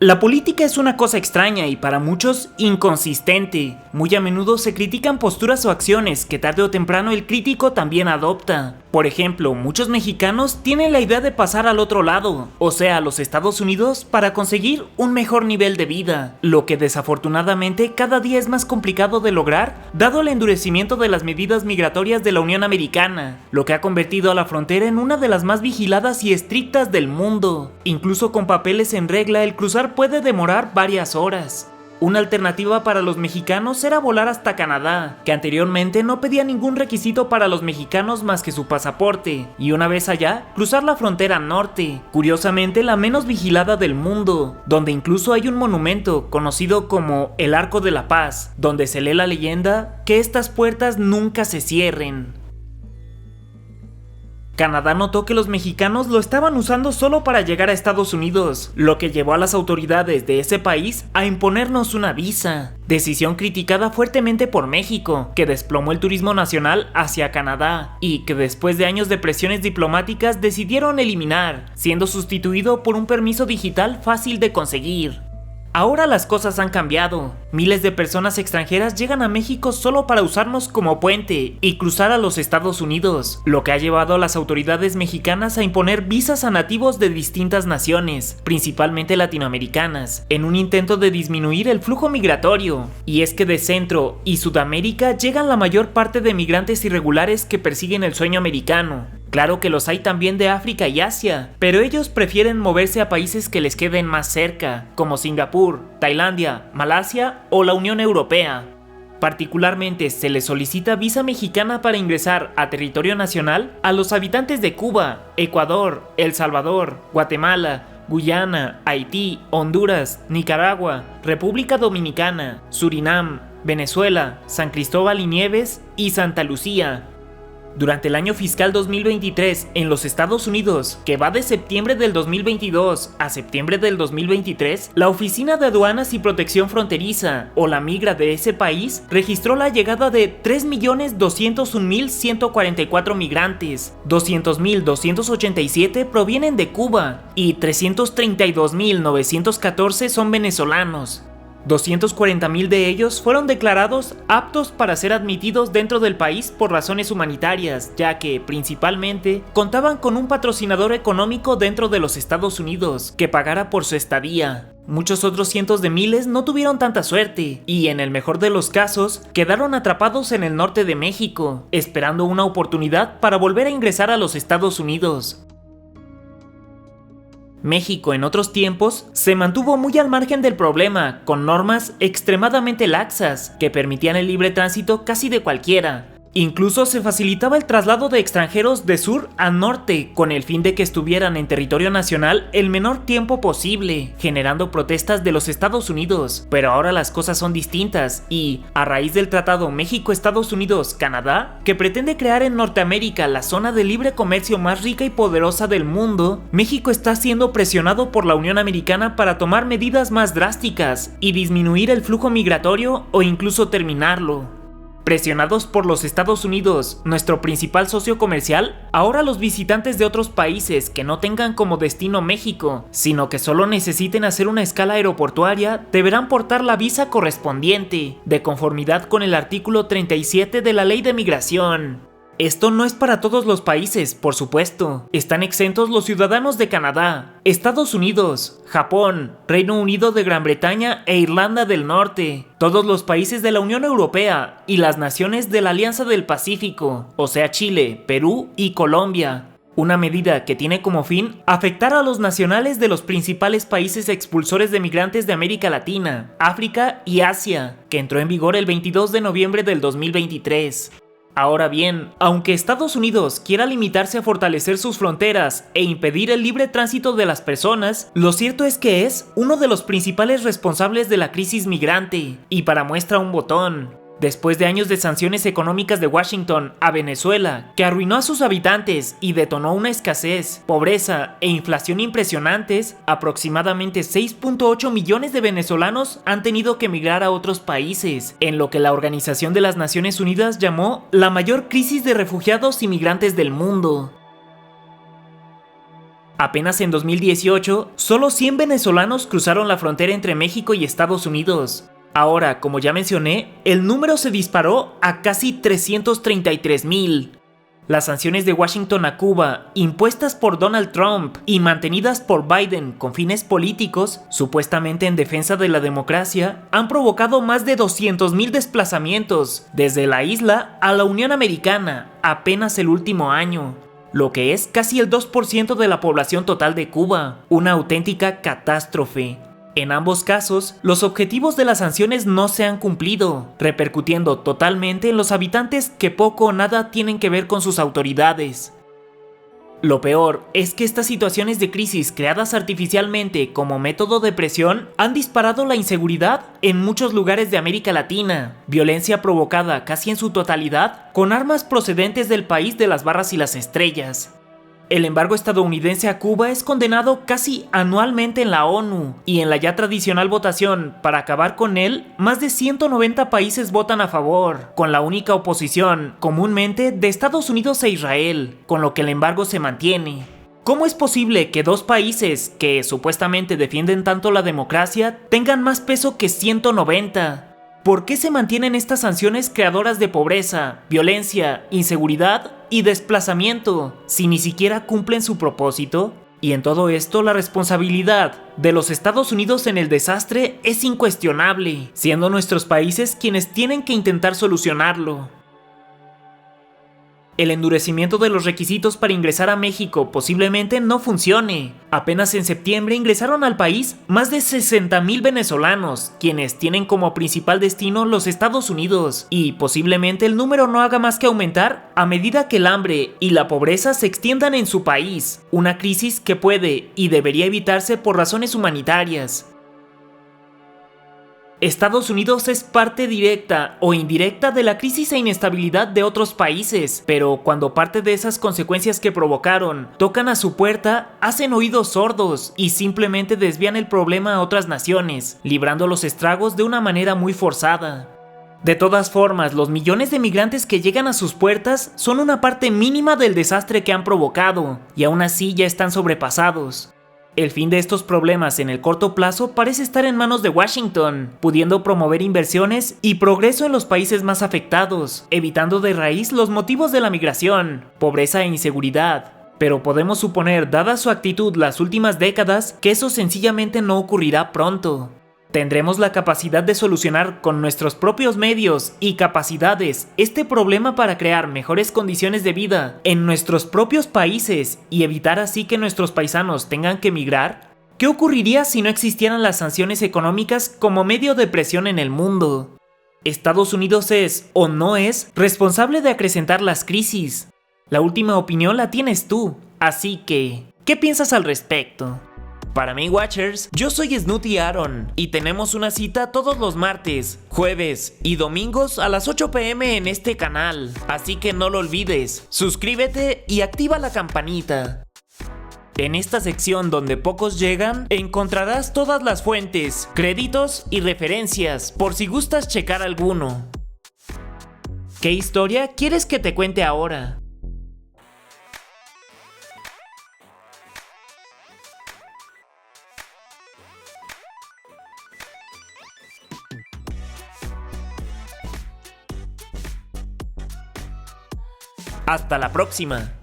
La política es una cosa extraña y para muchos inconsistente. Muy a menudo se critican posturas o acciones que tarde o temprano el crítico también adopta. Por ejemplo, muchos mexicanos tienen la idea de pasar al otro lado, o sea, a los Estados Unidos, para conseguir un mejor nivel de vida, lo que desafortunadamente cada día es más complicado de lograr, dado el endurecimiento de las medidas migratorias de la Unión Americana, lo que ha convertido a la frontera en una de las más vigiladas y estrictas del mundo. Incluso con papeles en regla, el cruzar puede demorar varias horas. Una alternativa para los mexicanos era volar hasta Canadá, que anteriormente no pedía ningún requisito para los mexicanos más que su pasaporte, y una vez allá, cruzar la frontera norte, curiosamente la menos vigilada del mundo, donde incluso hay un monumento conocido como el Arco de la Paz, donde se lee la leyenda que estas puertas nunca se cierren. Canadá notó que los mexicanos lo estaban usando solo para llegar a Estados Unidos, lo que llevó a las autoridades de ese país a imponernos una visa, decisión criticada fuertemente por México, que desplomó el turismo nacional hacia Canadá y que después de años de presiones diplomáticas decidieron eliminar, siendo sustituido por un permiso digital fácil de conseguir. Ahora las cosas han cambiado. Miles de personas extranjeras llegan a México solo para usarnos como puente y cruzar a los Estados Unidos, lo que ha llevado a las autoridades mexicanas a imponer visas a nativos de distintas naciones, principalmente latinoamericanas, en un intento de disminuir el flujo migratorio. Y es que de Centro y Sudamérica llegan la mayor parte de migrantes irregulares que persiguen el sueño americano. Claro que los hay también de África y Asia, pero ellos prefieren moverse a países que les queden más cerca, como Singapur, Tailandia, Malasia o la Unión Europea. Particularmente se les solicita visa mexicana para ingresar a territorio nacional a los habitantes de Cuba, Ecuador, El Salvador, Guatemala, Guyana, Haití, Honduras, Nicaragua, República Dominicana, Surinam, Venezuela, San Cristóbal y Nieves y Santa Lucía. Durante el año fiscal 2023 en los Estados Unidos, que va de septiembre del 2022 a septiembre del 2023, la Oficina de Aduanas y Protección Fronteriza, o la Migra de ese país, registró la llegada de 3.201.144 migrantes, 200.287 provienen de Cuba y 332.914 son venezolanos. 240.000 de ellos fueron declarados aptos para ser admitidos dentro del país por razones humanitarias, ya que, principalmente, contaban con un patrocinador económico dentro de los Estados Unidos, que pagara por su estadía. Muchos otros cientos de miles no tuvieron tanta suerte, y en el mejor de los casos, quedaron atrapados en el norte de México, esperando una oportunidad para volver a ingresar a los Estados Unidos. México en otros tiempos se mantuvo muy al margen del problema, con normas extremadamente laxas que permitían el libre tránsito casi de cualquiera. Incluso se facilitaba el traslado de extranjeros de sur a norte con el fin de que estuvieran en territorio nacional el menor tiempo posible, generando protestas de los Estados Unidos. Pero ahora las cosas son distintas y, a raíz del Tratado México-Estados Unidos-Canadá, que pretende crear en Norteamérica la zona de libre comercio más rica y poderosa del mundo, México está siendo presionado por la Unión Americana para tomar medidas más drásticas y disminuir el flujo migratorio o incluso terminarlo. Presionados por los Estados Unidos, nuestro principal socio comercial, ahora los visitantes de otros países que no tengan como destino México, sino que solo necesiten hacer una escala aeroportuaria, deberán portar la visa correspondiente, de conformidad con el artículo 37 de la Ley de Migración. Esto no es para todos los países, por supuesto. Están exentos los ciudadanos de Canadá, Estados Unidos, Japón, Reino Unido de Gran Bretaña e Irlanda del Norte, todos los países de la Unión Europea y las naciones de la Alianza del Pacífico, o sea Chile, Perú y Colombia. Una medida que tiene como fin afectar a los nacionales de los principales países expulsores de migrantes de América Latina, África y Asia, que entró en vigor el 22 de noviembre del 2023. Ahora bien, aunque Estados Unidos quiera limitarse a fortalecer sus fronteras e impedir el libre tránsito de las personas, lo cierto es que es uno de los principales responsables de la crisis migrante, y para muestra un botón. Después de años de sanciones económicas de Washington a Venezuela, que arruinó a sus habitantes y detonó una escasez, pobreza e inflación impresionantes, aproximadamente 6.8 millones de venezolanos han tenido que emigrar a otros países, en lo que la Organización de las Naciones Unidas llamó la mayor crisis de refugiados y migrantes del mundo. Apenas en 2018, solo 100 venezolanos cruzaron la frontera entre México y Estados Unidos. Ahora, como ya mencioné, el número se disparó a casi 333,000. Las sanciones de Washington a Cuba, impuestas por Donald Trump y mantenidas por Biden con fines políticos, supuestamente en defensa de la democracia, han provocado más de 200,000 desplazamientos desde la isla a la Unión Americana apenas el último año, lo que es casi el 2% de la población total de Cuba, una auténtica catástrofe. En ambos casos, los objetivos de las sanciones no se han cumplido, repercutiendo totalmente en los habitantes que poco o nada tienen que ver con sus autoridades. Lo peor es que estas situaciones de crisis creadas artificialmente como método de presión han disparado la inseguridad en muchos lugares de América Latina, violencia provocada casi en su totalidad con armas procedentes del país de las barras y las estrellas. El embargo estadounidense a Cuba es condenado casi anualmente en la ONU, y en la ya tradicional votación para acabar con él, más de 190 países votan a favor, con la única oposición, comúnmente, de Estados Unidos e Israel, con lo que el embargo se mantiene. ¿Cómo es posible que dos países que supuestamente defienden tanto la democracia tengan más peso que 190? ¿Por qué se mantienen estas sanciones creadoras de pobreza, violencia, inseguridad y desplazamiento si ni siquiera cumplen su propósito? Y en todo esto, la responsabilidad de los Estados Unidos en el desastre es incuestionable, siendo nuestros países quienes tienen que intentar solucionarlo. El endurecimiento de los requisitos para ingresar a México posiblemente no funcione. Apenas en septiembre ingresaron al país más de 60,000 venezolanos, quienes tienen como principal destino los Estados Unidos, y posiblemente el número no haga más que aumentar a medida que el hambre y la pobreza se extiendan en su país, una crisis que puede y debería evitarse por razones humanitarias. Estados Unidos es parte directa o indirecta de la crisis e inestabilidad de otros países, pero cuando parte de esas consecuencias que provocaron tocan a su puerta, hacen oídos sordos y simplemente desvían el problema a otras naciones, librando los estragos de una manera muy forzada. De todas formas, los millones de migrantes que llegan a sus puertas son una parte mínima del desastre que han provocado, y aún así ya están sobrepasados. El fin de estos problemas en el corto plazo parece estar en manos de Washington, pudiendo promover inversiones y progreso en los países más afectados, evitando de raíz los motivos de la migración, pobreza e inseguridad. Pero podemos suponer, dada su actitud las últimas décadas, que eso sencillamente no ocurrirá pronto. ¿Tendremos la capacidad de solucionar con nuestros propios medios y capacidades este problema para crear mejores condiciones de vida en nuestros propios países y evitar así que nuestros paisanos tengan que emigrar? ¿Qué ocurriría si no existieran las sanciones económicas como medio de presión en el mundo? ¿Estados Unidos es o no es responsable de acrecentar las crisis? La última opinión la tienes tú, así que, ¿qué piensas al respecto? Para mí, Watchers, yo soy Snooty Aaron y tenemos una cita todos los martes, jueves y domingos a las 8 p.m. en este canal, así que no lo olvides, suscríbete y activa la campanita. En esta sección donde pocos llegan, encontrarás todas las fuentes, créditos y referencias, por si gustas checar alguno. ¿Qué historia quieres que te cuente ahora? Hasta la próxima.